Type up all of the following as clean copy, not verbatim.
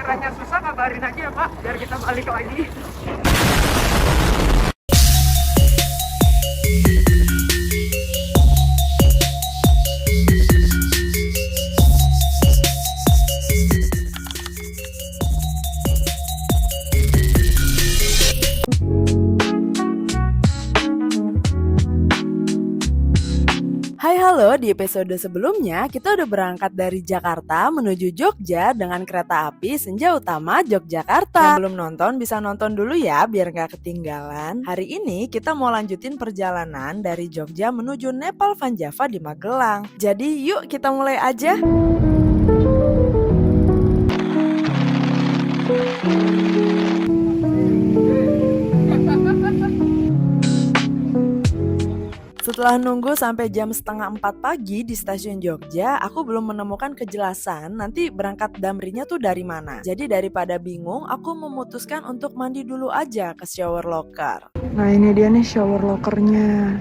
sekiranya susah kabarin aja ya Pak, biar kita balik lagi. Hai halo, di episode sebelumnya kita udah berangkat dari Jakarta menuju Jogja dengan kereta api Senja Utama Yogyakarta. Yang belum nonton bisa nonton dulu ya biar gak ketinggalan. Hari ini kita mau lanjutin perjalanan dari Jogja menuju Nepal Van Java di Magelang. Jadi yuk kita mulai aja. Setelah nunggu sampai jam 3:30 pagi di stasiun Jogja, aku belum menemukan kejelasan nanti berangkat Damrinya tuh dari mana. Jadi daripada bingung, aku memutuskan untuk mandi dulu aja ke shower locker. Nah ini dia nih shower lockernya.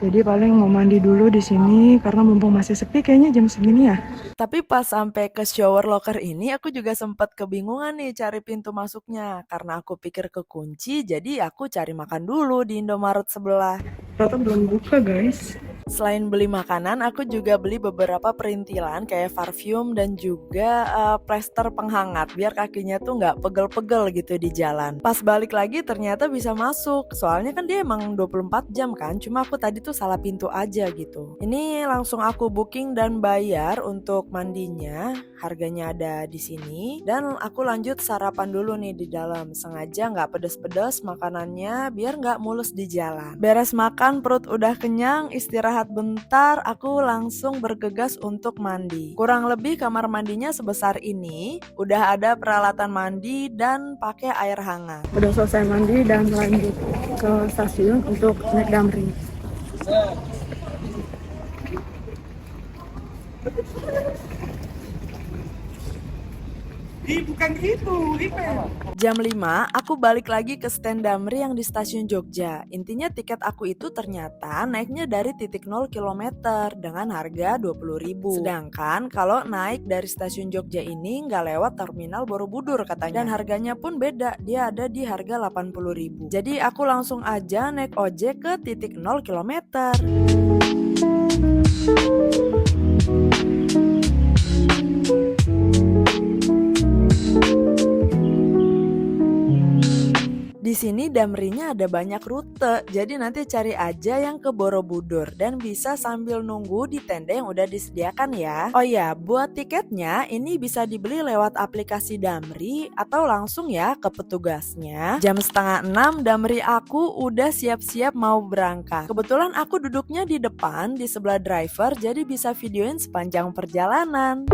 Jadi paling mau mandi dulu di sini karena mumpung masih sepi kayaknya jam segini ya. Tapi pas sampai ke shower locker ini aku juga sempat kebingungan nih cari pintu masuknya. Karena aku pikir kekunci, jadi aku cari makan dulu di Indomaret sebelah. Ternyata belum buka guys. Selain beli makanan, aku juga beli beberapa perintilan kayak parfum dan juga plester penghangat biar kakinya tuh nggak pegel-pegel gitu di jalan. Pas balik lagi ternyata bisa masuk, soalnya kan dia emang 24 jam kan, cuma aku tadi tuh salah pintu aja gitu. Ini langsung aku booking dan bayar untuk mandinya, harganya ada di sini. Dan aku lanjut sarapan dulu nih di dalam, sengaja nggak pedes-pedes makanannya biar nggak mulus di jalan. Beres makan perut udah kenyang, istirahat bentar, aku langsung bergegas untuk mandi. Kurang lebih kamar mandinya sebesar ini, udah ada peralatan mandi dan pakai air hangat. Udah selesai mandi dan lanjut ke stasiun untuk naik Damri. Bukan gitu, Jam 5, aku balik lagi ke stand Damri yang di stasiun Jogja. Intinya tiket aku itu ternyata naiknya dari titik 0 km dengan harga 20.000. Sedangkan kalau naik dari stasiun Jogja ini nggak lewat terminal Borobudur katanya. Dan harganya pun beda, dia ada di harga 80.000. Jadi aku langsung aja naik ojek ke titik 0 km. Di sini Damrinya ada banyak rute, jadi nanti cari aja yang ke Borobudur dan bisa sambil nunggu di tenda yang udah disediakan ya. Oh ya, buat tiketnya ini bisa dibeli lewat aplikasi Damri atau langsung ya ke petugasnya. Jam 5:30 Damri aku udah siap-siap mau berangkat. Kebetulan aku duduknya di depan di sebelah driver, jadi bisa videoin sepanjang perjalanan.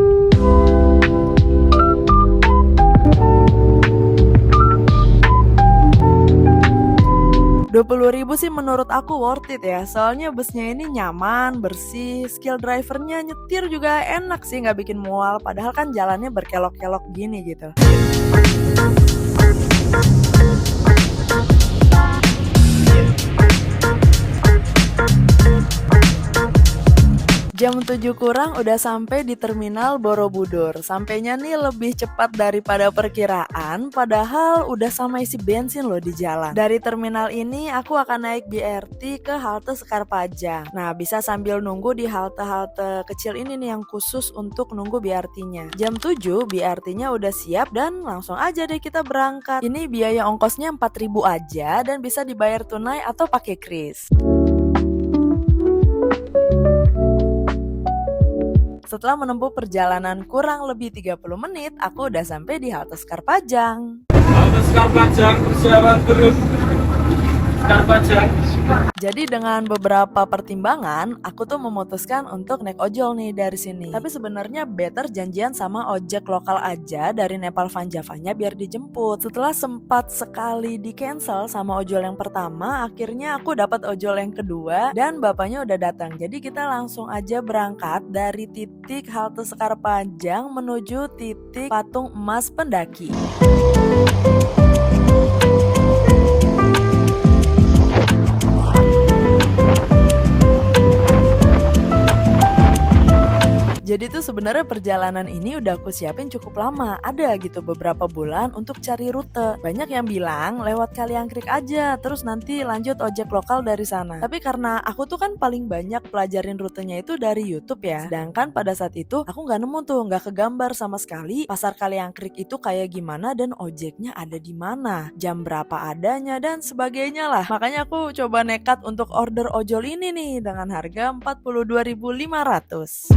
20.000 sih menurut aku worth it ya, soalnya busnya ini nyaman, bersih, skill drivernya nyetir juga enak sih, nggak bikin mual, padahal kan jalannya berkelok-kelok gini gitu. Jam 7 kurang udah sampai di terminal Borobudur. Sampainya nih lebih cepat daripada perkiraan, padahal udah sama isi bensin loh di jalan. Dari terminal ini aku akan naik BRT ke halte Sekar Pajang. Nah, bisa sambil nunggu di halte-halte kecil ini nih yang khusus untuk nunggu BRT-nya. Jam 7 BRT-nya udah siap dan langsung aja deh kita berangkat. Ini biaya ongkosnya 4.000 aja dan bisa dibayar tunai atau pakai kris. Setelah menempuh perjalanan kurang lebih 30 menit, aku udah sampai di halte Sekar Pajang. Halte Sekar Pajang, persiapan turun Sekar Pajang. Jadi dengan beberapa pertimbangan, aku tuh memutuskan untuk naik ojol nih dari sini. Tapi sebenarnya better janjian sama ojek lokal aja dari Nepal Van Java-nya biar dijemput. Setelah sempat sekali di cancel sama ojol yang pertama, akhirnya aku dapat ojol yang kedua dan bapaknya udah datang. Jadi kita langsung aja berangkat dari titik halte Sekar Pajang menuju titik Patung Emas Pendaki. Jadi tuh sebenarnya perjalanan ini udah aku siapin cukup lama. Ada gitu beberapa bulan untuk cari rute. Banyak yang bilang lewat Kaliangkrik aja, terus nanti lanjut ojek lokal dari sana. Tapi karena aku tuh kan paling banyak pelajarin rutenya itu dari YouTube ya. Sedangkan pada saat itu aku nggak nemu tuh, nggak kegambar sama sekali pasar Kaliangkrik itu kayak gimana dan ojeknya ada di mana, jam berapa adanya dan sebagainya lah. Makanya aku coba nekat untuk order ojol ini nih dengan harga 42.500.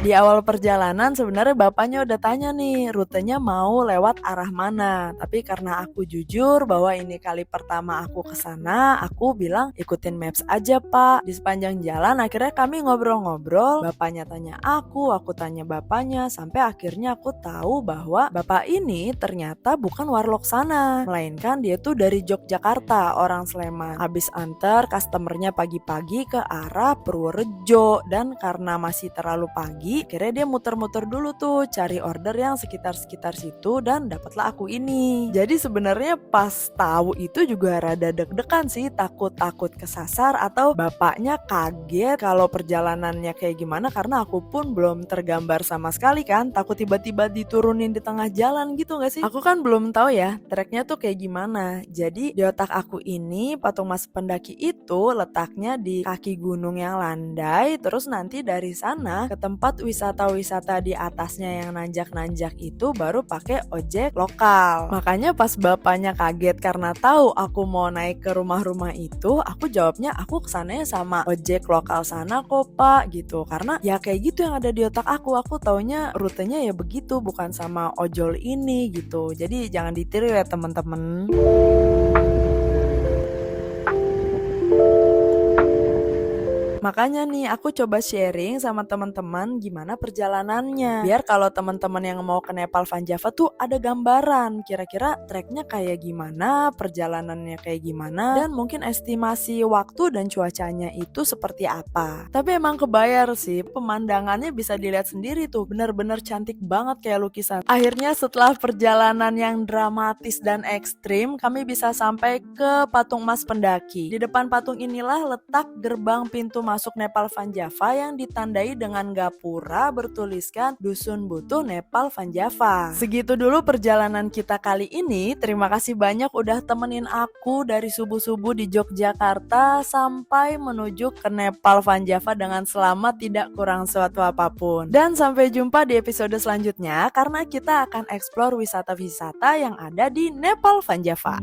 Di awal perjalanan sebenarnya bapaknya udah tanya nih rutenya mau lewat arah mana. Tapi karena aku jujur bahwa ini kali pertama aku kesana, aku bilang ikutin maps aja pak. Di sepanjang jalan akhirnya kami ngobrol-ngobrol, bapaknya tanya aku tanya bapaknya, sampai akhirnya aku tahu bahwa bapak ini ternyata bukan warlock sana, melainkan dia tuh dari Yogyakarta, orang Sleman. Habis antar customernya pagi-pagi ke arah Purworejo, dan karena masih terlalu pagi akhirnya dia muter-muter dulu tuh cari order yang sekitar-sekitar situ dan dapatlah aku ini. Jadi sebenarnya pas tahu itu juga rada deg-degan sih, takut kesasar atau bapaknya kaget kalau perjalanannya kayak gimana, karena aku pun belum tergambar sama sekali kan, takut tiba-tiba diturunin di tengah jalan gitu gak sih? Aku kan belum tahu ya treknya tuh kayak gimana. Jadi di otak aku ini patung Mas Pendaki itu letaknya di kaki gunung yang landai, terus nanti dari sana ke tempat wisata-wisata di atasnya yang nanjak-nanjak itu baru pakai ojek lokal. Makanya pas bapaknya kaget karena tahu aku mau naik ke rumah-rumah itu, aku jawabnya aku kesananya sama ojek lokal sana kok pak gitu. Karena ya kayak gitu yang ada di otak aku taunya rutenya ya begitu, bukan sama ojol ini gitu. Jadi jangan ditiru ya teman-teman. Makanya nih aku coba sharing sama teman-teman gimana perjalanannya. Biar kalau teman-teman yang mau ke Nepal Van Java tuh ada gambaran kira-kira treknya kayak gimana, perjalanannya kayak gimana, dan mungkin estimasi waktu dan cuacanya itu seperti apa. Tapi emang kebayar sih, pemandangannya bisa dilihat sendiri tuh, bener-bener cantik banget kayak lukisan. Akhirnya setelah perjalanan yang dramatis dan ekstrim, kami bisa sampai ke patung Mas Pendaki. Di depan patung inilah letak gerbang pintu masuk Nepal Van Java yang ditandai dengan gapura bertuliskan Dusun Butuh Nepal Van Java. Segitu dulu perjalanan kita kali ini. Terima kasih banyak udah temenin aku dari subuh-subuh di Yogyakarta sampai menuju ke Nepal Van Java dengan selamat, tidak kurang suatu apapun. Dan sampai jumpa di episode selanjutnya karena kita akan eksplor wisata-wisata yang ada di Nepal Van Java.